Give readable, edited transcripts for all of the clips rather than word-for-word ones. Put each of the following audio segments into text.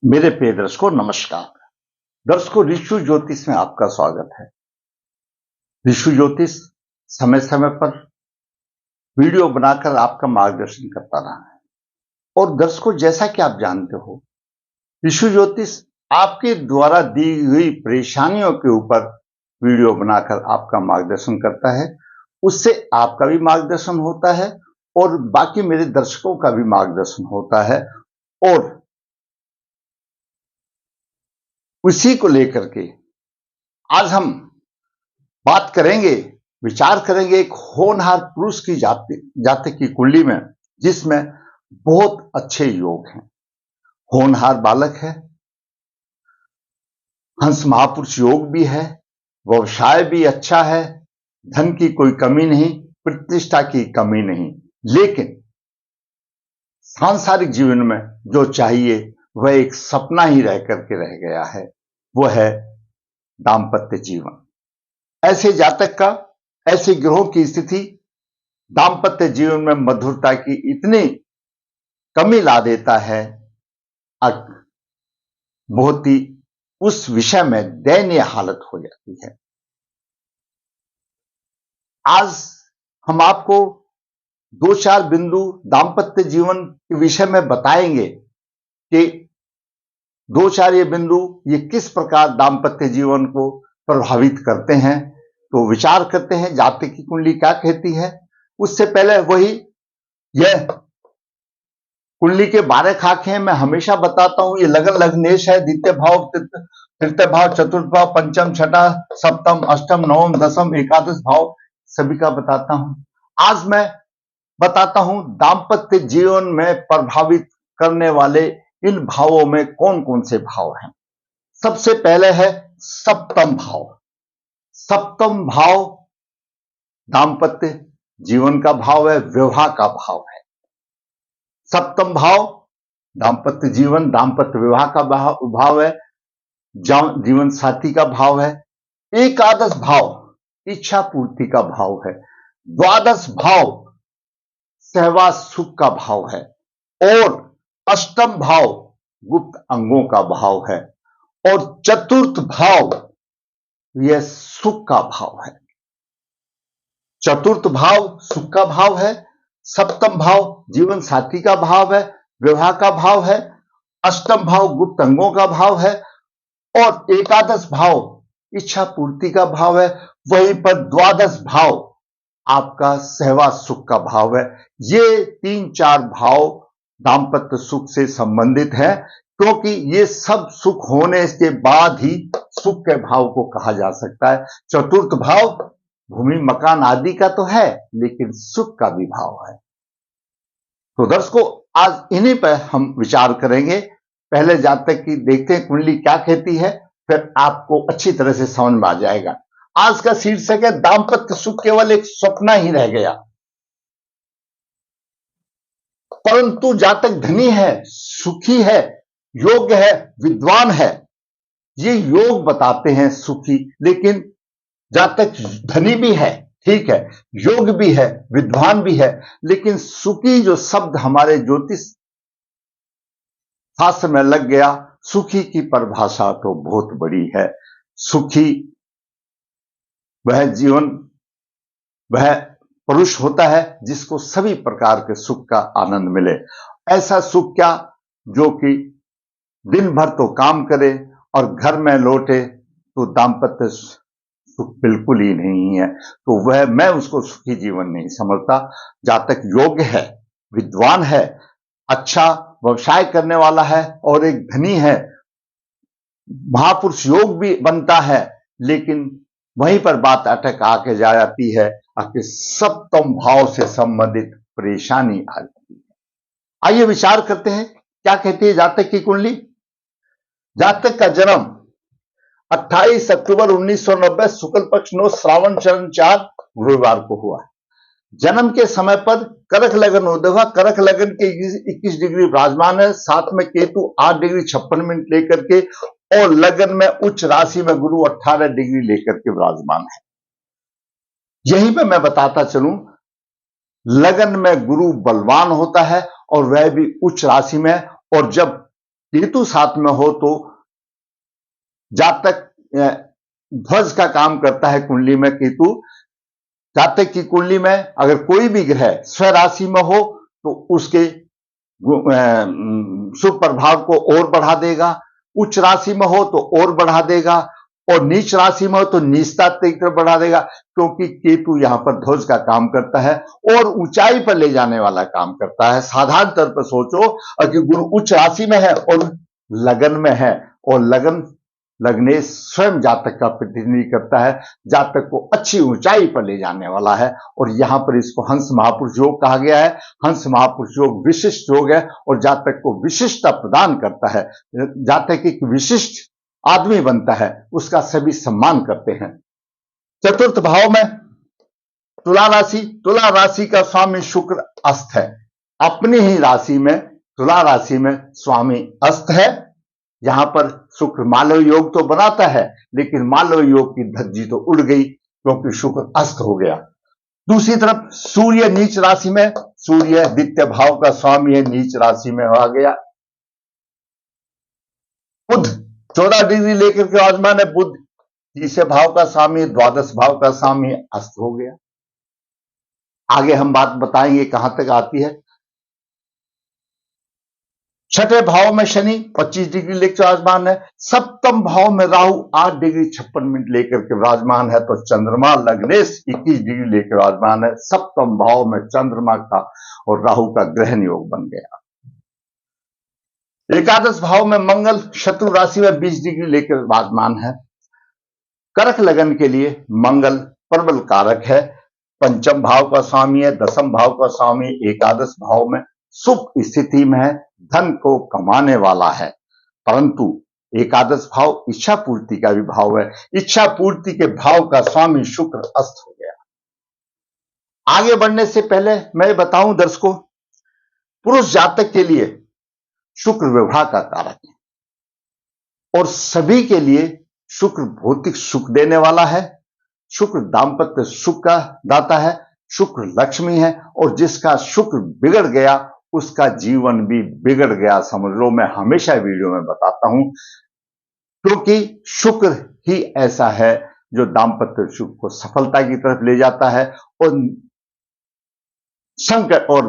मेरे प्रिय दर्शकों नमस्कार। दर्शकों ऋषु ज्योतिष में आपका स्वागत है। ऋषु ज्योतिष समय समय पर वीडियो बनाकर आपका मार्गदर्शन करता रहा है और दर्शकों जैसा कि आप जानते हो ऋषु ज्योतिष आपके द्वारा दी हुई परेशानियों के ऊपर वीडियो बनाकर आपका मार्गदर्शन करता है। उससे आपका भी मार्गदर्शन होता है और बाकी मेरे दर्शकों का भी मार्गदर्शन होता है और उसी को लेकर के आज हम बात करेंगे, विचार करेंगे एक होनहार पुरुष की जातक की कुंडली में जिसमें बहुत अच्छे योग हैं। होनहार बालक है, हंस महापुरुष योग भी है, व्यवसाय भी अच्छा है, धन की कोई कमी नहीं, प्रतिष्ठा की कमी नहीं, लेकिन सांसारिक जीवन में जो चाहिए वह एक सपना ही रह करके रह गया है, वो है दाम्पत्य जीवन। ऐसे जातक का, ऐसे ग्रहों की स्थिति दाम्पत्य जीवन में मधुरता की इतनी कमी ला देता है, बहुत ही उस विषय में दयनीय हालत हो जाती है। आज हम आपको दो चार बिंदु दाम्पत्य जीवन के विषय में बताएंगे कि दो चार ये बिंदु ये किस प्रकार दाम्पत्य जीवन को प्रभावित करते हैं। तो विचार करते हैं जातक की कुंडली क्या कहती है। उससे पहले वही यह कुंडली के 12 खाके हैं, मैं हमेशा बताता हूं। ये लगन लग्नेश है, द्वितीय भाव, तृतीय भाव, चतुर्थ भाव, पंचम, छठा, सप्तम, अष्टम, नवम, दसम, एकादश भाव सभी का बताता हूं। आज मैं बताता हूं दाम्पत्य जीवन में प्रभावित करने वाले इन भावों में कौन कौन से भाव हैं। सबसे पहले है सप्तम भाव। सप्तम भाव दाम्पत्य जीवन का भाव है, विवाह का भाव है। सप्तम भाव दाम्पत्य जीवन, दाम्पत्य विवाह का भाव है, जीवन साथी का भाव है। एकादश भाव इच्छा पूर्ति का भाव है। द्वादश भाव सहवास सुख का भाव है और अष्टम भाव गुप्त अंगों का भाव है और चतुर्थ भाव यह सुख का भाव है। चतुर्थ भाव सुख का भाव है, सप्तम भाव जीवन साथी का भाव है, विवाह का भाव है, अष्टम भाव गुप्त अंगों का भाव है और एकादश भाव इच्छा पूर्ति का भाव है। वहीं पर द्वादश भाव आपका सहवास सुख का भाव है। ये 3-4 भाव दाम्पत्य सुख से संबंधित है, क्योंकि ये सब सुख होने के बाद ही सुख के भाव को कहा जा सकता है। चतुर्थ भाव भूमि मकान आदि का तो है, लेकिन सुख का भी भाव है। तो दर्शकों आज इन्हीं पर हम विचार करेंगे। पहले जातक की देखते हैं कुंडली क्या कहती है, फिर आपको अच्छी तरह से समझ में आ जाएगा। आज का शीर्षक है दाम्पत्य सुख केवल एक सपना ही रह गया। परंतु जातक धनी है, सुखी है, योग्य है, विद्वान है। ये योग बताते हैं सुखी, लेकिन जातक धनी भी है, ठीक है, योग्य भी है, विद्वान भी है, लेकिन सुखी जो शब्द हमारे ज्योतिष शास्त्र में लग गया, सुखी की परिभाषा तो बहुत बड़ी है। सुखी वह जीवन, वह पुरुष होता है जिसको सभी प्रकार के सुख का आनंद मिले। ऐसा सुख क्या जो कि दिन भर तो काम करे और घर में लौटे तो दाम्पत्य सुख बिल्कुल ही नहीं है, तो वह मैं उसको सुखी जीवन नहीं समझता। जातक योग्य है, विद्वान है, अच्छा व्यवसाय करने वाला है और एक धनी है, महापुरुष योग भी बनता है, लेकिन वहीं पर बात अटक आके जा जाती है कि सप्तम भाव से संबंधित परेशानी आ जाती है। आइए विचार करते हैं क्या कहती है जातक की कुंडली। जातक का जन्म 28 अक्टूबर 1990 शुक्ल पक्ष 9 श्रावण चरण 4 गुरुवार को हुआ। जन्म के समय पर करक लगन उदय हुआ। करक लगन के 21 डिग्री विराजमान है, साथ में केतु 8 डिग्री 56 मिनट लेकर के और लगन में उच्च राशि में गुरु 18 डिग्री लेकर के विराजमान है। यहीं पे मैं बताता चलूं, लगन में गुरु बलवान होता है और वह भी उच्च राशि में, और जब केतु साथ में हो तो जातक ध्वज का काम करता है कुंडली में केतु। जातक की कुंडली में अगर कोई भी ग्रह स्वराशि में हो तो उसके शुभ प्रभाव को और बढ़ा देगा, उच्च राशि में हो तो और बढ़ा देगा, और नीच राशि में हो तो नीचता की तरफ बढ़ा देगा, क्योंकि केतु यहां पर ध्वज का काम करता है और ऊंचाई पर ले जाने वाला काम करता है। साधारण तौर पर सोचो कि गुरु उच्च राशि में है और लगन में है, और लगन लग्नेश स्वयं जातक का प्रतिनिधि करता है, जातक को अच्छी ऊंचाई पर ले जाने वाला है। और यहां पर इसको हंस महापुरुष योग कहा गया है। हंस महापुरुष योग विशिष्ट योग है और जातक को विशिष्टता प्रदान करता है। जातक एक विशिष्ट आदमी बनता है, उसका सभी सम्मान करते हैं। चतुर्थ भाव में तुला राशि, तुला राशि का स्वामी शुक्र अस्त है। अपनी ही राशि में तुला राशि में स्वामी अस्त है। यहां पर शुक्र मालव योग तो बनाता है, लेकिन मालव योग की धज्जी तो उड़ गई क्योंकि शुक्र अस्त हो गया। दूसरी तरफ सूर्य नीच राशि में, सूर्य द्वितीय भाव का स्वामी है, नीच राशि में आ गया। बुध 14 डिग्री लेकर के आसमान है, बुध तीसरे भाव का स्वामी, द्वादश भाव का स्वामी अस्त हो गया। आगे हम बात बताएंगे कहां तक आती है। छठे भाव में शनि 25 डिग्री लेकर विराजमान है। सप्तम भाव में राहु 8 डिग्री 56 मिनट लेकर के विराजमान है। तो चंद्रमा लग्नेश 21 डिग्री लेकर विराजमान है। सप्तम भाव में चंद्रमा का और राहु का ग्रहण योग बन गया। एकादश भाव में मंगल शत्रु राशि में 20 डिग्री लेकर विराजमान है। कर्क लगन के लिए मंगल प्रबल कारक है। पंचम भाव का स्वामी है, दसम भाव का स्वामी एकादश भाव में शुभ स्थिति में है, धन को कमाने वाला है। परंतु एकादश भाव इच्छा पूर्ति का भी भाव है। इच्छा पूर्ति के भाव का स्वामी शुक्र अस्त हो गया। आगे बढ़ने से पहले मैं बताऊं दर्शकों, पुरुष जातक के लिए शुक्र विवाह का कारक है और सभी के लिए शुक्र भौतिक सुख देने वाला है। शुक्र दाम्पत्य सुख का दाता है। शुक्र लक्ष्मी है और जिसका शुक्र बिगड़ गया उसका जीवन भी बिगड़ गया समझ लो। मैं हमेशा वीडियो में बताता हूं, क्योंकि शुक्र ही ऐसा है जो दाम्पत्य सुख को सफलता की तरफ ले जाता है और संकट और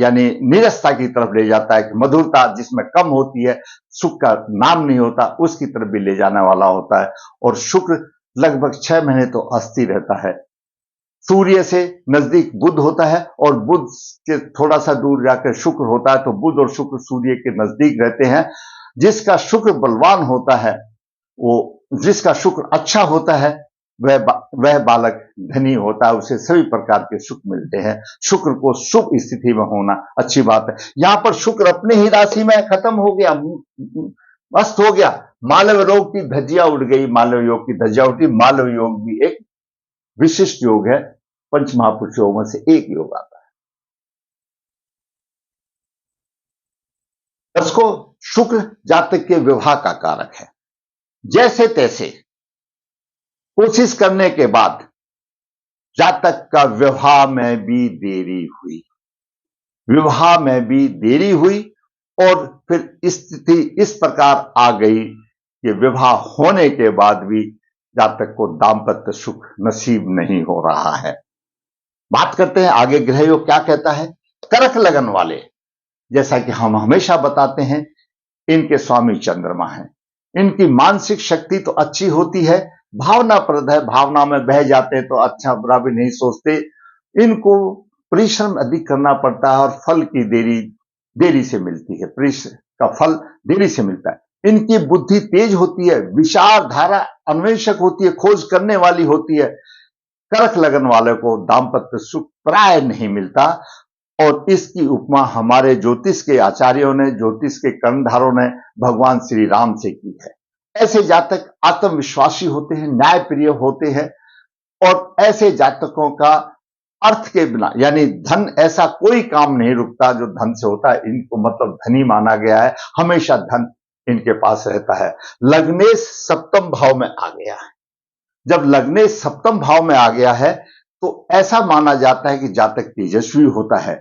यानी निरस्ता की तरफ ले जाता है। कि मधुरता जिसमें कम होती है, सुख का नाम नहीं होता, उसकी तरफ भी ले जाने वाला होता है। और शुक्र लगभग 6 महीने तो अस्थिर रहता है। सूर्य से नजदीक बुध होता है और बुध के थोड़ा सा दूर जाकर शुक्र होता है। तो बुध और शुक्र सूर्य के नजदीक रहते हैं। जिसका शुक्र बलवान होता है, वो जिसका शुक्र अच्छा होता है, वह बालक धनी होता है, उसे सभी प्रकार के सुख मिलते हैं। शुक्र को शुभ स्थिति में होना अच्छी बात है। यहां पर शुक्र अपने ही राशि में खत्म हो गया, मस्त हो गया। मालव योग की धज्जियां उड़ गई, मालव योग की धज्जियां उठी। मालव योग भी एक विशिष्ट योग है, पंच महापुरुष योग में से एक योग आता है। दर्शकों, शुक्र जातक के विवाह का कारक है। जैसे तैसे कोशिश करने के बाद जातक का विवाह में भी देरी हुई, विवाह में भी देरी हुई और फिर स्थिति इस प्रकार आ गई कि विवाह होने के बाद भी जातक को दाम्पत्य सुख नसीब नहीं हो रहा है। बात करते हैं आगे ग्रह योग क्या कहता है। कर्क लगन वाले, जैसा कि हम हमेशा बताते हैं, इनके स्वामी चंद्रमा हैं। इनकी मानसिक शक्ति तो अच्छी होती है, भावनाप्रद है, भावना में बह जाते हैं तो अच्छा बुरा भी नहीं सोचते। इनको परिश्रम अधिक करना पड़ता है और फल की देरी से मिलती है। परिश्रम का फल देरी से मिलता है। इनकी बुद्धि तेज होती है, विचारधारा अन्वेषक होती है, खोज करने वाली होती है। कर्क लगन वाले को दाम्पत्य सुख प्राय नहीं मिलता और इसकी उपमा हमारे ज्योतिष के आचार्यों ने, ज्योतिष के कर्णधारों ने भगवान श्री राम से की है। ऐसे जातक आत्मविश्वासी होते हैं, न्यायप्रिय होते हैं और ऐसे जातकों का अर्थ के बिना यानी धन, ऐसा कोई काम नहीं रुकता जो धन से होता है। इनको मतलब धनी माना गया है, हमेशा धन इनके पास रहता है। लग्नेश सप्तम भाव में आ गया है। जब लग्नेश सप्तम भाव में आ गया है तो ऐसा माना जाता है कि जातक तेजस्वी होता है।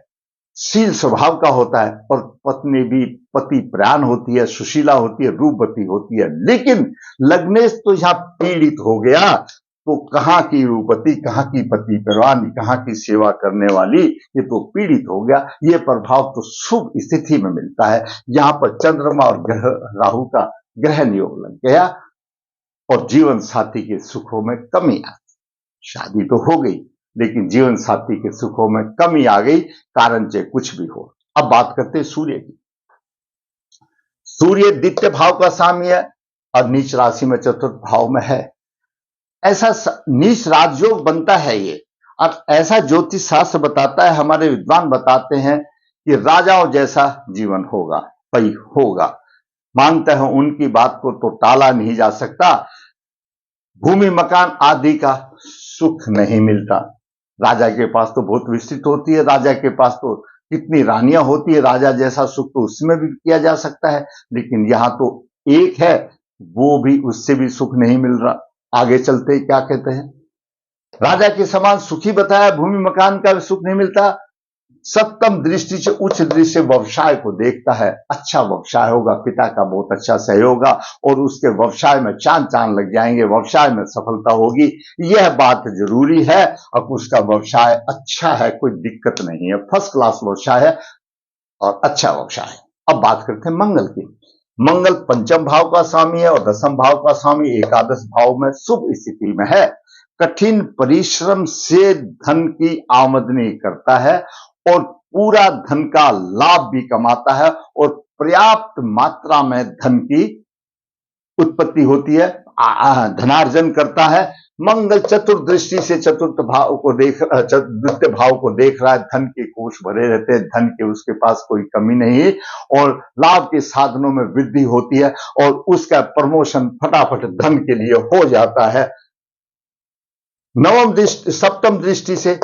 शील स्वभाव का होता है और पत्नी भी पति प्राण होती है, सुशीला होती है, रूपवती होती है। लेकिन लग्नेश तो यहां पीड़ित हो गया, तो कहां की रूपवती, कहां की पति प्राण, कहां की सेवा करने वाली, ये तो पीड़ित हो गया। ये प्रभाव तो शुभ स्थिति में मिलता है। यहां पर चंद्रमा और ग्रह राहु का ग्रहण योग लग गया और जीवन साथी के सुखों में कमी आ गई। शादी तो हो गई लेकिन जीवन साथी के सुखों में कमी आ गई, कारण चाहे कुछ भी हो। अब बात करते हैं सूर्य की। सूर्य द्वितीय भाव का स्वामी है और नीच राशि में चतुर्थ भाव में है। ऐसा नीच राजयोग बनता है ये, और ऐसा ज्योतिष शास्त्र बताता है, हमारे विद्वान बताते हैं कि राजाओं जैसा जीवन होगा, भाई होगा। मानते हैं उनकी बात को तो टाला नहीं जा सकता। भूमि मकान आदि का सुख नहीं मिलता। राजा के पास तो बहुत विस्तृत होती है, राजा के पास तो कितनी रानियां होती है, राजा जैसा सुख तो उसमें भी किया जा सकता है, लेकिन यहां तो एक है, वो भी उससे भी सुख नहीं मिल रहा। आगे चलते क्या कहते हैं, राजा के समान सुखी बताया, भूमि मकान का भी सुख नहीं मिलता। सप्तम दृष्टि से उच्च दृष्टि से व्यवसाय को देखता है, अच्छा व्यवसाय होगा, पिता का बहुत अच्छा सहयोग होगा और उसके व्यवसाय में चांद चांद लग जाएंगे, व्यवसाय में सफलता होगी, यह बात जरूरी है। अब उसका व्यवसाय अच्छा है, कोई दिक्कत नहीं है, फर्स्ट क्लास व्यवसाय है और अच्छा व्यवसाय है। अब बात करते हैं मंगल की। मंगल पंचम भाव का स्वामी है और दसम भाव का स्वामी एकादश भाव में शुभ स्थिति में है। कठिन परिश्रम से धन की आमदनी करता है और पूरा धन का लाभ भी कमाता है और पर्याप्त मात्रा में धन की उत्पत्ति होती है, धनार्जन करता है। मंगल चतुर्दृष्टि से चतुर्थ भाव को द्वितीय भाव को देख रहा है, धन के कोष भरे रहते हैं, धन के उसके पास कोई कमी नहीं है और लाभ के साधनों में वृद्धि होती है और उसका प्रमोशन फटाफट धन के लिए हो जाता है। नवम दृष्टि सप्तम दृष्टि से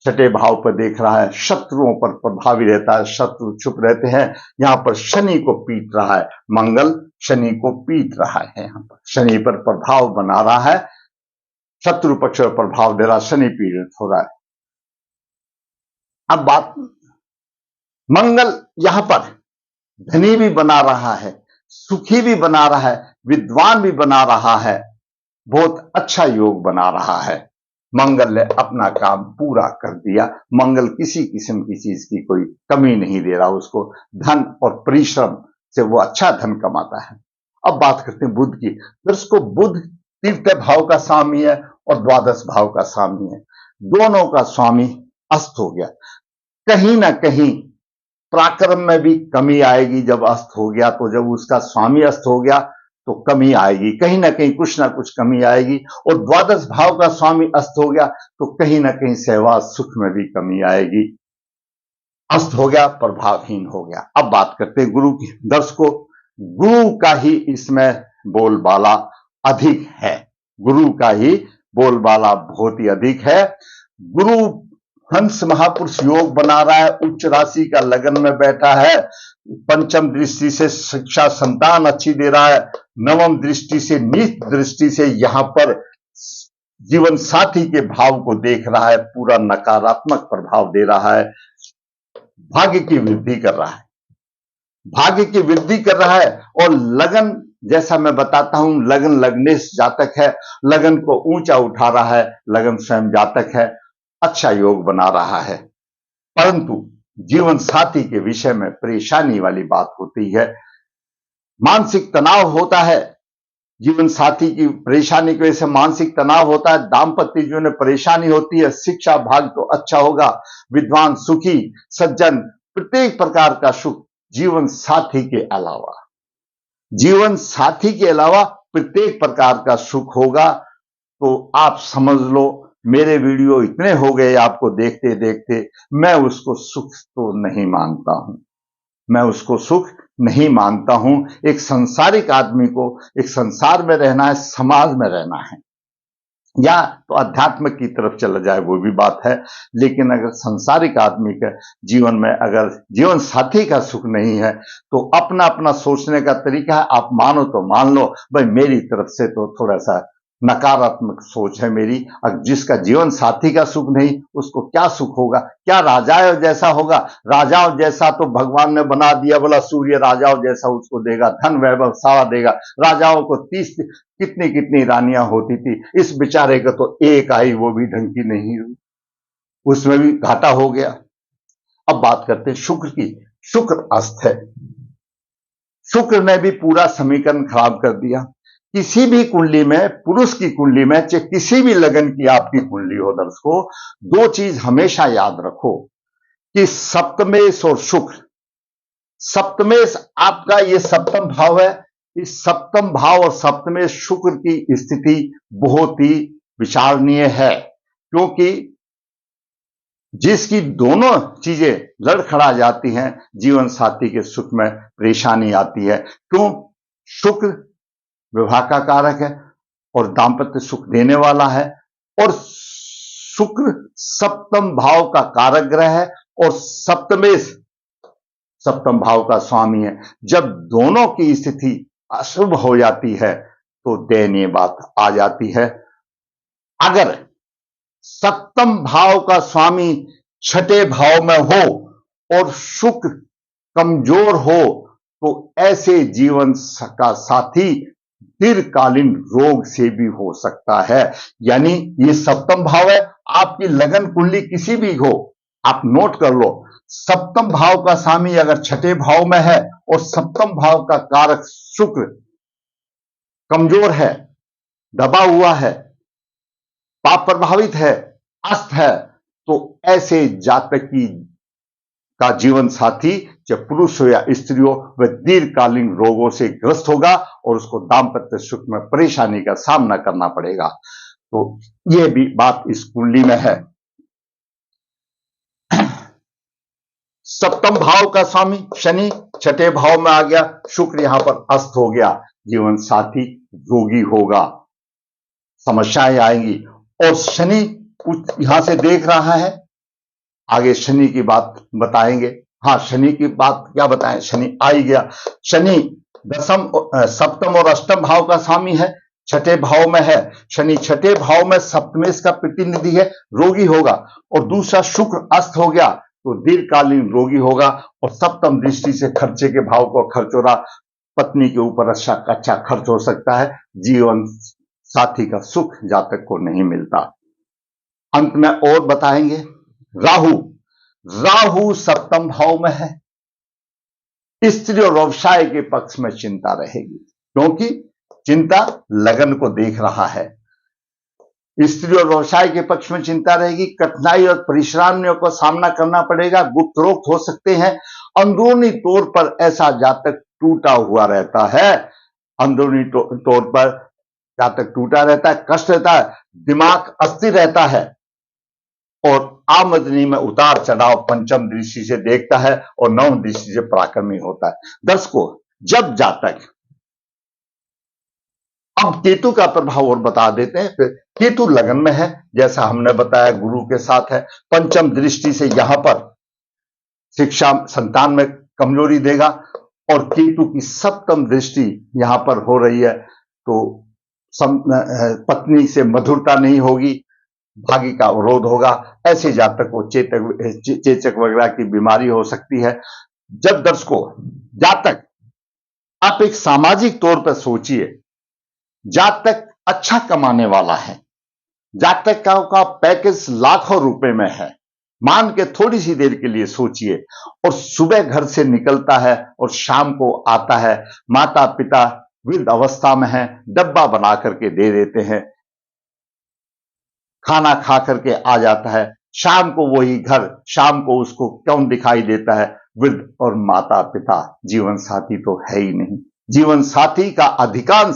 छठे भाव पर देख रहा है, शत्रुओं पर प्रभावी रहता है, शत्रु चुप रहते हैं। यहां पर शनि को पीट रहा है, मंगल शनि को पीट रहा है, यहां पर शनि पर प्रभाव बना रहा है, शत्रु पक्ष पर प्रभाव दे रहा, शनि पीड़ित हो रहा है। अब बात, मंगल यहां पर धनी भी बना रहा है, सुखी भी बना रहा है, विद्वान भी बना रहा है, बहुत अच्छा योग बना रहा है। मंगल ने अपना काम पूरा कर दिया। मंगल किसी किस्म की चीज की कोई कमी नहीं दे रहा उसको, धन और परिश्रम से वो अच्छा धन कमाता है। अब बात करते हैं बुध की। दर्शकों, बुध तृतीय भाव का स्वामी है और द्वादश भाव का स्वामी है, दोनों का स्वामी अस्त हो गया। कहीं ना कहीं पराक्रम में भी कमी आएगी जब अस्त हो गया, तो जब उसका स्वामी अस्त हो गया तो कमी आएगी, कहीं ना कहीं कुछ ना कुछ कमी आएगी। और द्वादश भाव का स्वामी अस्त हो गया तो कहीं ना कहीं सेवा सुख में भी कमी आएगी। अस्त हो गया, प्रभावहीन हो गया। अब बात करते हैं गुरु की। दर्शकों, गुरु का ही इसमें बोलबाला अधिक है, गुरु का ही बोलबाला बहुत ही अधिक है। गुरु हंस महापुरुष योग बना रहा है, उच्च राशि का लगन में बैठा है, पंचम दृष्टि से शिक्षा संतान अच्छी दे रहा है, नवम दृष्टि से नीच दृष्टि से यहां पर जीवन साथी के भाव को देख रहा है, पूरा नकारात्मक प्रभाव दे रहा है। भाग्य की वृद्धि कर रहा है, भाग्य की वृद्धि कर रहा है और लगन, जैसा मैं बताता हूं, लगन लग्नेश जातक है, लगन को ऊंचा उठा रहा है, लगन स्वयं जातक है, अच्छा योग बना रहा है। परंतु जीवन साथी के विषय में परेशानी वाली बात होती है, मानसिक तनाव होता है। जीवन साथी की परेशानी की वजह से मानसिक तनाव होता है, दाम्पत्य जीवन में परेशानी होती है। शिक्षा भाग तो अच्छा होगा, विद्वान सुखी सज्जन, प्रत्येक प्रकार का सुख जीवन साथी के अलावा, जीवन साथी के अलावा प्रत्येक प्रकार का सुख होगा। तो आप समझ लो, मेरे वीडियो इतने हो गए आपको देखते देखते, मैं उसको सुख तो नहीं मानता हूं, मैं उसको सुख नहीं मानता हूं। एक संसारिक आदमी को एक संसार में रहना है, समाज में रहना है, या तो अध्यात्म की तरफ चला जाए वो भी बात है, लेकिन अगर संसारिक आदमी के जीवन में अगर जीवन साथी का सुख नहीं है तो अपना अपना सोचने का तरीका है। आप मानो तो मान लो, भाई मेरी तरफ से तो थोड़ा सा नकारात्मक सोच है मेरी। अब जिसका जीवन साथी का सुख नहीं, उसको क्या सुख होगा? क्या राजाओं जैसा होगा? राजाओं जैसा तो भगवान ने बना दिया, बोला सूर्य राजाओं जैसा उसको देगा, धन वैभव सारा देगा। राजाओं को 30 कितनी कितनी रानियां होती थी, इस बेचारे को तो एक आई, वो भी ढंग की नहीं हुई, उसमें भी घाटा हो गया। अब बात करते हैं शुक्र की। शुक्र अस्त है, शुक्र ने भी पूरा समीकरण खराब कर दिया। किसी भी कुंडली में, पुरुष की कुंडली में, चाहे किसी भी लगन की आपकी कुंडली हो दर्शकों, दो चीज हमेशा याद रखो कि सप्तमेश और शुक्र, सप्तमेश आपका ये सप्तम भाव है, इस सप्तम भाव और सप्तमेश शुक्र की स्थिति बहुत ही विचारणीय है, क्योंकि जिसकी दोनों चीजें लड़खड़ा जाती हैं, जीवन साथी के सुख में परेशानी आती है। क्यों? शुक्र विवाह का कारक है और दाम्पत्य सुख देने वाला है, और शुक्र सप्तम भाव का कारक ग्रह है और सप्तमेश सप्तम भाव का स्वामी है। जब दोनों की स्थिति अशुभ हो जाती है तो दयनीय बात आ जाती है। अगर सप्तम भाव का स्वामी छठे भाव में हो और शुक्र कमजोर हो तो ऐसे जीवन का साथी दीर्घकालीन रोग से भी हो सकता है। यानी ये सप्तम भाव है, आपकी लगन कुंडली किसी भी हो, आप नोट कर लो, सप्तम भाव का स्वामी अगर छठे भाव में है और सप्तम भाव का कारक शुक्र कमजोर है, दबा हुआ है, पाप प्रभावित है, अस्त है, तो ऐसे जातक का जीवन साथी, चाहे पुरुष हो या स्त्री हो, वह दीर्घकालीन रोगों से ग्रस्त होगा और उसको दाम्पत्य सुख में परेशानी का सामना करना पड़ेगा। तो यह भी बात इस कुंडली में है। सप्तम भाव का स्वामी शनि छठे भाव में आ गया, शुक्र यहां पर अस्त हो गया, जीवन साथी रोगी होगा, समस्याएं आएंगी। और शनि यहां से देख रहा है, आगे शनि की बात बताएंगे। हाँ, शनि की बात क्या बताएं, शनि आ ही गया। शनि दसम, सप्तम और अष्टम भाव का स्वामी है, छठे भाव में है। शनि छठे भाव में सप्तमेश का प्रतिनिधि है, रोगी होगा। और दूसरा शुक्र अस्त हो गया तो दीर्घकालीन रोगी होगा। और सप्तम दृष्टि से खर्चे के भाव को खर्चोरा, पत्नी के ऊपर अच्छा खर्च हो सकता है, जीवन साथी का सुख जातक को नहीं मिलता। अंत में और बताएंगे। राहु, राहु सप्तम भाव में है, स्त्री और व्यवसाय के पक्ष में चिंता रहेगी, क्योंकि चिंता लगन को देख रहा है। स्त्री और व्यवसाय के पक्ष में चिंता रहेगी, कठिनाई और परेशानियों का सामना करना पड़ेगा, गुप्त रोग हो सकते हैं। अंदरूनी तौर पर ऐसा जातक टूटा हुआ रहता है, अंदरूनी तौर पर जातक टूटा रहता है, कष्ट रहता है, दिमाग अस्थिर रहता है और आमदनी में उतार चढ़ाव पंचम दृष्टि से देखता है और नवम दृष्टि से पराक्रमी होता है। दर्शकों, जब जातक, अब केतु का प्रभाव और बता देते हैं। फिर केतु लगन में है, जैसा हमने बताया गुरु के साथ है, पंचम दृष्टि से यहां पर शिक्षा संतान में कमजोरी देगा। और केतु की सप्तम दृष्टि यहां पर हो रही है तो पत्नी से मधुरता नहीं होगी, भाग्य का अवरोध होगा। ऐसे जातक को चेचक वगैरह की बीमारी हो सकती है। जब दर्शकों, जातक, आप एक सामाजिक तौर पर सोचिए, जातक अच्छा कमाने वाला है, जातक का पैकेज लाखों रुपए में है, मान के थोड़ी सी देर के लिए सोचिए, और सुबह घर से निकलता है और शाम को आता है, माता पिता वृद्ध अवस्था में है, डब्बा बना करके दे देते हैं, खाना खा करके आ जाता है, शाम को वही घर, शाम को उसको कौन दिखाई देता है? वृद्ध और माता पिता, जीवन साथी तो है ही नहीं। जीवन साथी का अधिकांश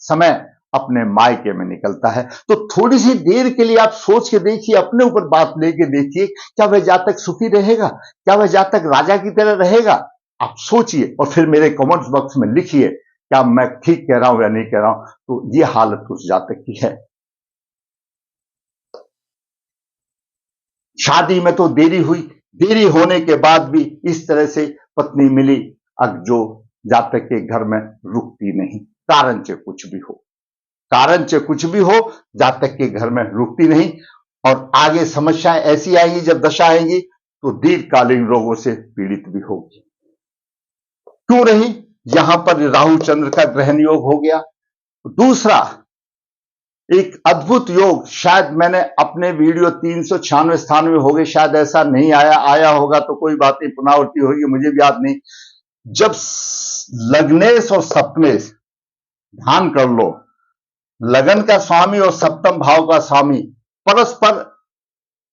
समय अपने मायके में निकलता है। तो थोड़ी सी देर के लिए आप सोच के देखिए, अपने ऊपर बात लेके देखिए, क्या वह जातक सुखी रहेगा? क्या वह जातक राजा की तरह रहेगा? आप सोचिए और फिर मेरे कमेंट्स बॉक्स में लिखिए, क्या मैं ठीक कह रहा हूं या नहीं कह रहा हूं। तो यह हालत उस जातक की है। शादी में तो देरी हुई, देरी होने के बाद भी इस तरह से पत्नी मिली, अब जो जातक के घर में रुकती नहीं, कारण से कुछ भी हो। कारण चाहे कुछ भी हो, जातक के घर में रुकती नहीं और आगे समस्याएं ऐसी आएंगी, जब दशा आएंगी तो दीर्घकालीन रोगों से पीड़ित भी होगी। क्यों नहीं? यहां पर राहु चंद्र का ग्रहण योग हो गया। दूसरा एक अद्भुत योग, शायद मैंने अपने वीडियो 396 हो गए, शायद ऐसा नहीं आया होगा तो कोई बात नहीं, पुनरावृत्ति होगी, मुझे भी याद नहीं। जब लग्नेश और सप्तमेश, ध्यान कर लो, लगन का स्वामी और सप्तम भाव का स्वामी परस्पर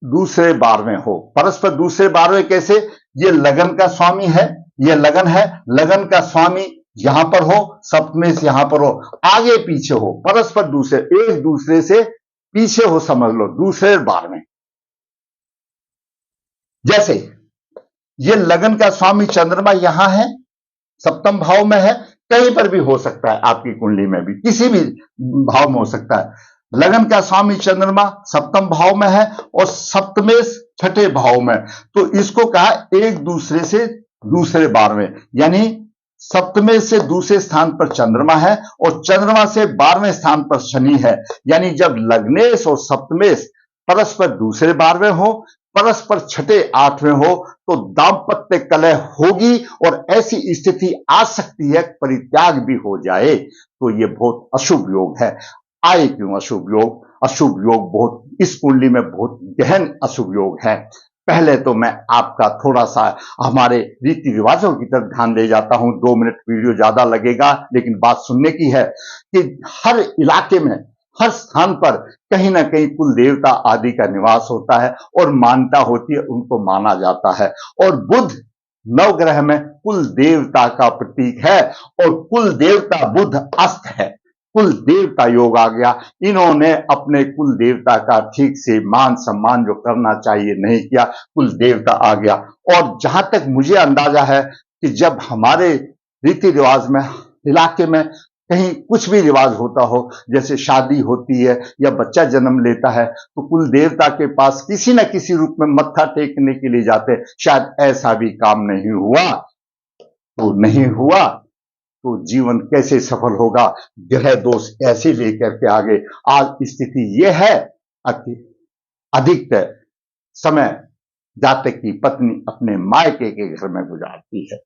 दूसरे बार में हो। परस्पर दूसरे बार में कैसे? ये लगन का स्वामी है, ये लगन है, लगन का स्वामी यहां पर हो, सप्तमेश यहां पर हो, आगे पीछे हो, परस्पर दूसरे, एक दूसरे से पीछे हो, समझ लो, दूसरे बार में। जैसे ये लगन का स्वामी चंद्रमा यहां है, सप्तम भाव में है, कहीं पर भी हो सकता है, आपकी कुंडली में भी किसी भी भाव में हो सकता है। लगन का स्वामी चंद्रमा सप्तम भाव में है और सप्तमेश छठे भाव में, तो इसको कहा एक दूसरे से दूसरे बार में, यानी सप्तमेश से दूसरे स्थान पर चंद्रमा है और चंद्रमा से 12वें स्थान पर शनि है। यानी जब लग्नेश और सप्तमेश परस्पर दूसरे बार में हो, परस्पर छठे आठवें हो, तो दाम्पत्य कलह होगी और ऐसी स्थिति आ सकती है परित्याग भी हो जाए। तो ये बहुत अशुभ योग है। आए क्यों अशुभ योग? अशुभ योग बहुत, इस कुंडली में बहुत गहन अशुभ योग है। पहले तो मैं आपका थोड़ा सा हमारे रीति रिवाजों की तरफ ध्यान दे जाता हूं। 2 मिनट वीडियो ज्यादा लगेगा, लेकिन बात सुनने की है कि हर इलाके में, हर स्थान पर कहीं ना कहीं कुल देवता आदि का निवास होता है और मान्यता होती है, उनको माना जाता है। और बुध नवग्रह में कुल देवता का प्रतीक है और कुल देवता बुध अस्त है। कुल देवता योग आ गया। इन्होंने अपने कुल देवता का ठीक से मान सम्मान जो करना चाहिए नहीं किया, कुल देवता आ गया। और जहां तक मुझे अंदाजा है कि जब हमारे रीति रिवाज में, इलाके में कहीं कुछ भी रिवाज होता हो, जैसे शादी होती है या बच्चा जन्म लेता है, तो कुल देवता के पास किसी न किसी रूप में मत्था टेकने के लिए जाते। शायद ऐसा भी काम नहीं हुआ तो नहीं हुआ तो जीवन कैसे सफल होगा? ग्रह दोष ऐसे लेकर के आगे। आज स्थिति यह है कि अधिकतर समय जातक की पत्नी अपने मायके के घर में गुजारती है,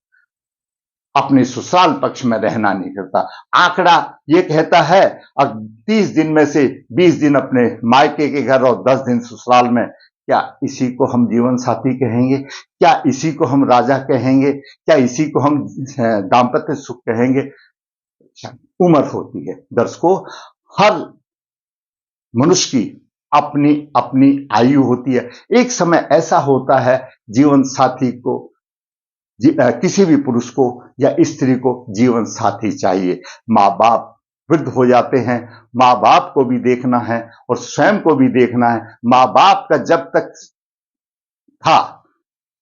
अपने ससुराल पक्ष में रहना नहीं करता। आंकड़ा यह कहता है 30 दिन में से 20 दिन अपने मायके के घर और 10 दिन ससुराल में। क्या इसी को हम जीवन साथी कहेंगे? क्या इसी को हम राजा कहेंगे? क्या इसी को हम दाम्पत्य सुख कहेंगे? उम्र होती है दर्शकों, हर मनुष्य की अपनी अपनी आयु होती है। एक समय ऐसा होता है जीवन साथी को, किसी भी पुरुष को या स्त्री को जीवन साथी चाहिए। माँ बाप वृद्ध हो जाते हैं, माँ बाप को भी देखना है और स्वयं को भी देखना है। माँ बाप का जब तक था,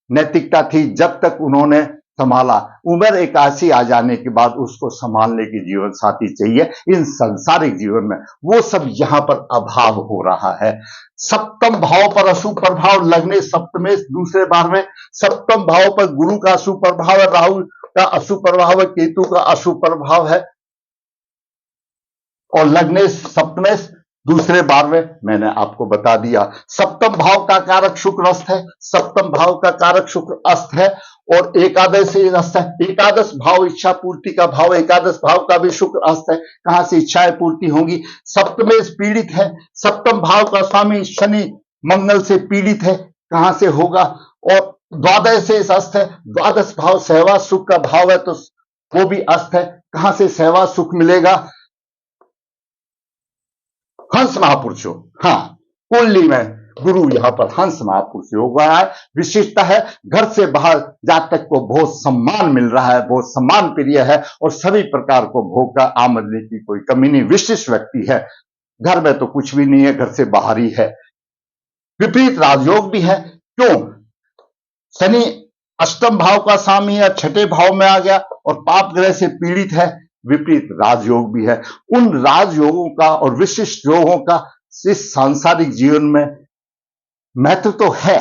नैतिकता थी, जब तक उन्होंने संभाला, उम्र 81 आ जाने के बाद उसको संभालने की जीवन साथी चाहिए। इन सांसारिक जीवन में वो सब यहां पर अभाव हो रहा है। सप्तम भाव पर अशुभ प्रभाव, लगने सप्तमेश दूसरे बार में, सप्तम भाव पर गुरु का अशुभ प्रभाव है, राहु का अशुभ प्रभाव है, केतु का अशुभ प्रभाव है और लगने सप्तमेश दूसरे बार में। मैंने आपको बता दिया सप्तम भाव का कारक शुक्र अस्त है, सप्तम भाव का कारक शुक्र अस्त है और एकादश से अस्त है। एकादश भाव इच्छा पूर्ति का भाव, एकादश भाव का भी शुक्र अस्त है। कहां से इच्छाएं पूर्ति होंगी? सप्तमेश पीड़ित है, सप्तम भाव का स्वामी शनि मंगल से पीड़ित है, कहां से होगा? और द्वादश से अस्त है, द्वादश भाव सहवास सुख का भाव है, तो वो भी अस्त है, कहां से सहवास सुख मिलेगा? हंस महापुरुष योग, हाँ, कुंडली में गुरु यहां पर हंस महापुरुष योग है। विशिष्टता है, घर से बाहर जातक को बहुत सम्मान मिल रहा है, बहुत सम्मान प्रिय है और सभी प्रकार को भोग का आमदनी की कोई कमी नहीं। विशिष्ट व्यक्ति है, घर में तो कुछ भी नहीं है, घर से बाहर ही है। विपरीत राजयोग भी है। क्यों? शनि अष्टम भाव का स्वामी है, छठे भाव में आ गया और पाप ग्रह से पीड़ित है। विपरीत राजयोग भी है। उन राजयोगों का और विशिष्ट योगों का इस सांसारिक जीवन में महत्व तो है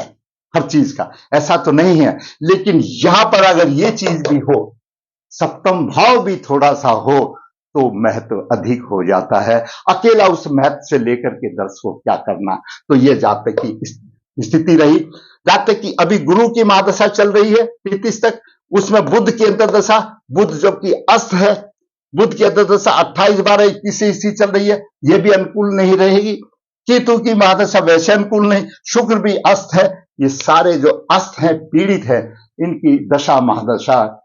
हर चीज का, ऐसा तो नहीं है, लेकिन यहां पर अगर ये चीज भी हो, सप्तम भाव भी थोड़ा सा हो, तो महत्व अधिक हो जाता है। अकेला उस महत्व से लेकर के दर्श को क्या करना। तो ये जातक की स्थिति रही। जातक की अभी गुरु की महादशा चल रही है 33 तक, उसमें बुध की अंतर्दशा, बुध जबकि अस्त है, बुध की अंतर्दशा 28/12/21 से इसी चल रही है, यह भी अनुकूल नहीं रहेगी। केतु की महादशा वैसे अनुकूल नहीं, शुक्र भी अस्त है। ये सारे जो अस्त हैं, पीड़ित है, इनकी दशा महादशा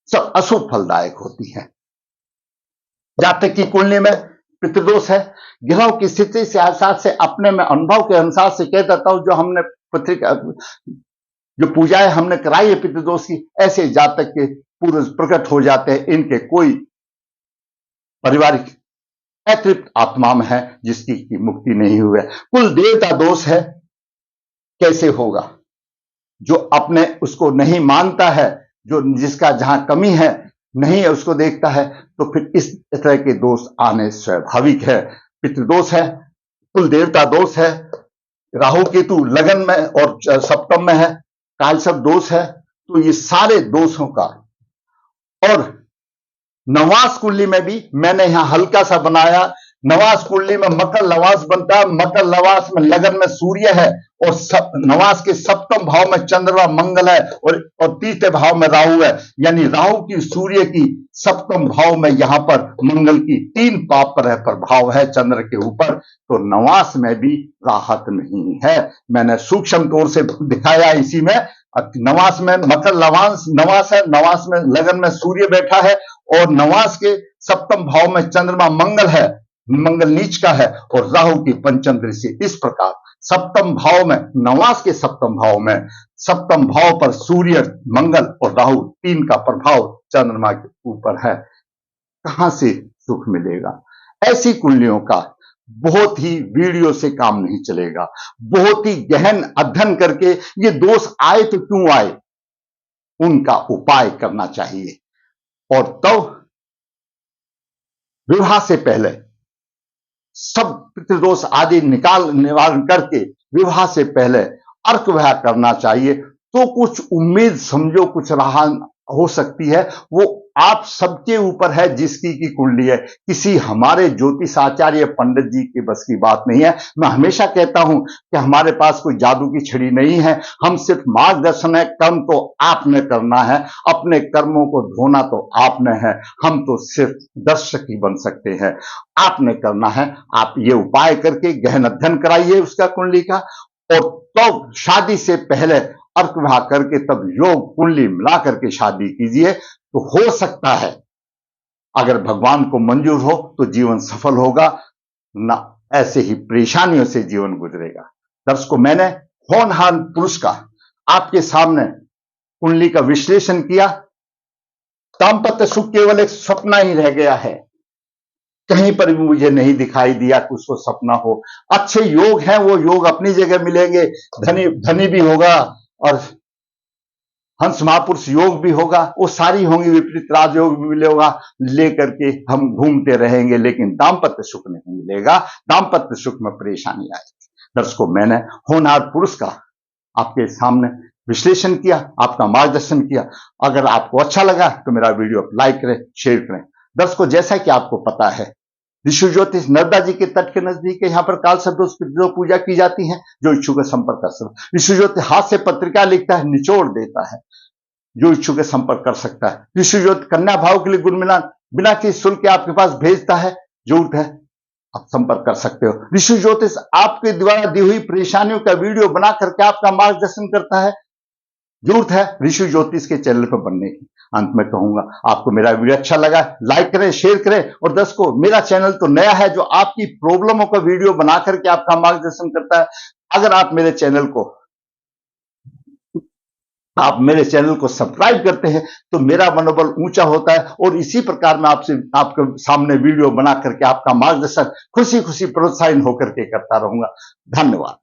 सब अशुभ फलदायक होती है। जातक की कुंडली में पितृदोष है। ग्रहों की स्थिति से आसार से अपने में अनुभव के अनुसार से कह देता हूं, जो हमने पत्रिका जो पूजाएं हमने कराई है पितृदोष की, ऐसे जातक के पूर्व प्रकट हो जाते हैं। इनके कोई पारिवारिक अतृप्त आत्मा में है जिसकी मुक्ति नहीं हुई है। कुल देवता दोष है। कैसे होगा? जो अपने उसको नहीं मानता है, जो जिसका जहां कमी है नहीं है उसको देखता है, तो फिर इस तरह के दोष आने स्वाभाविक है। पितृदोष है, कुल देवता दोष है, राहु केतु लगन में और सप्तम में है, कालसर्प दोष है। तो ये सारे दोषों का, और नवास कुंडली में भी मैंने यहां हल्का सा बनाया। नवास कुंडली में मकर नवास बनता है, मकर नवास में लगन में सूर्य है, और नवास के सप्तम भाव में चंद्रमा मंगल है, और तीसरे भाव में राहु है। यानी राहु की सूर्य की सप्तम भाव में यहां पर मंगल की 3 पाप पर प्रभाव है चंद्र के ऊपर। तो नवास में भी राहत नहीं है। मैंने सूक्ष्म तौर से दिखाया इसी में। नवास में मकर नवास है, नवास में लगन में सूर्य बैठा है, और नवास के सप्तम भाव में चंद्रमा मंगल है, मंगल नीच का है, और राहु की पंचम दृष्टि। इस प्रकार सप्तम भाव में, नवास के सप्तम भाव में, सप्तम भाव पर सूर्य, मंगल और राहु 3 का प्रभाव चंद्रमा के ऊपर है। कहां से सुख मिलेगा? ऐसी कुंडलियों का बहुत ही वीडियो से काम नहीं चलेगा। बहुत ही गहन अध्ययन करके ये दोष आए तो क्यों आए, उनका उपाय करना चाहिए। और तब विवाह से पहले सब पितृदोष आदि निवारण करके विवाह से पहले अर्क विवाह करना चाहिए। तो कुछ उम्मीद समझो, कुछ राह हो सकती है। वो आप सबके ऊपर है जिसकी की कुंडली है। किसी हमारे ज्योतिष आचार्य पंडित जी के बस की बात नहीं है। मैं हमेशा कहता हूं कि हमारे पास कोई जादू की छड़ी नहीं है। हम सिर्फ मार्गदर्शन है। कर्म तो आपने करना है, अपने कर्मों को धोना तो आपने है। हम तो सिर्फ दर्शक ही बन सकते हैं। आपने करना है। आप ये उपाय करके गहन अध्ययन कराइए उसका कुंडली का, और तब शादी से पहले अर्क विवाह करके तब योग कुंडली मिला करके शादी कीजिए। तो हो सकता है, अगर भगवान को मंजूर हो तो जीवन सफल होगा, ना ऐसे ही परेशानियों से जीवन गुजरेगा। दर्शकों, मैंने होनहार पुरुष का आपके सामने कुंडली का विश्लेषण किया। दांपत्य सुख केवल एक सपना ही रह गया है। कहीं पर भी मुझे नहीं दिखाई दिया कि उसको सपना हो। अच्छे योग हैं, वो योग अपनी जगह मिलेंगे। धनी भी होगा, और हंस महापुरुष योग भी होगा, वो सारी होंगी। विपरीत राजयोग भी मिलेगा, लेकर के हम घूमते रहेंगे, लेकिन दाम्पत्य सुख नहीं मिलेगा। दाम्पत्य सुख में परेशानी आएगी। दर्शकों, मैंने होनहार पुरुष का आपके सामने विश्लेषण किया, आपका मार्गदर्शन किया। अगर आपको अच्छा लगा तो मेरा वीडियो लाइक करें, शेयर करें। दर्शकों, जैसा कि आपको पता है, ऋषि ज्योतिष नर्मदा जी के तट के नजदीक यहाँ पर कालसर्प दोष की पूजा की जाती है। जो इच्छुक है संपर्क कर सकता है। ऋषि ज्योतिष हाथ से पत्रिका लिखता है, निचोड़ देता है। जो इच्छुक है संपर्क कर सकता है। ऋषि ज्योतिष कन्या भाव के लिए गुण मिलान बिना किसी शुल्क के आपके पास भेजता है। जरूरत है आप संपर्क कर सकते हो। ऋषि ज्योतिष आपके द्वारा दी हुई परेशानियों का वीडियो बना करके आपका मार्गदर्शन करता है। जरूरत है ऋषि ज्योतिष के चैनल पर बनने की। अंत में कहूंगा, आपको मेरा वीडियो अच्छा लगा, लाइक करें, शेयर करें। और दोस्तों, मेरा चैनल तो नया है जो आपकी प्रॉब्लमों का वीडियो बना करके आपका मार्गदर्शन करता है। अगर आप मेरे चैनल को सब्सक्राइब करते हैं तो मेरा मनोबल ऊंचा होता है, और इसी प्रकार मैं आपके सामने वीडियो बना करके आपका मार्गदर्शन खुशी खुशी प्रोत्साहन होकर के करता रहूंगा। धन्यवाद।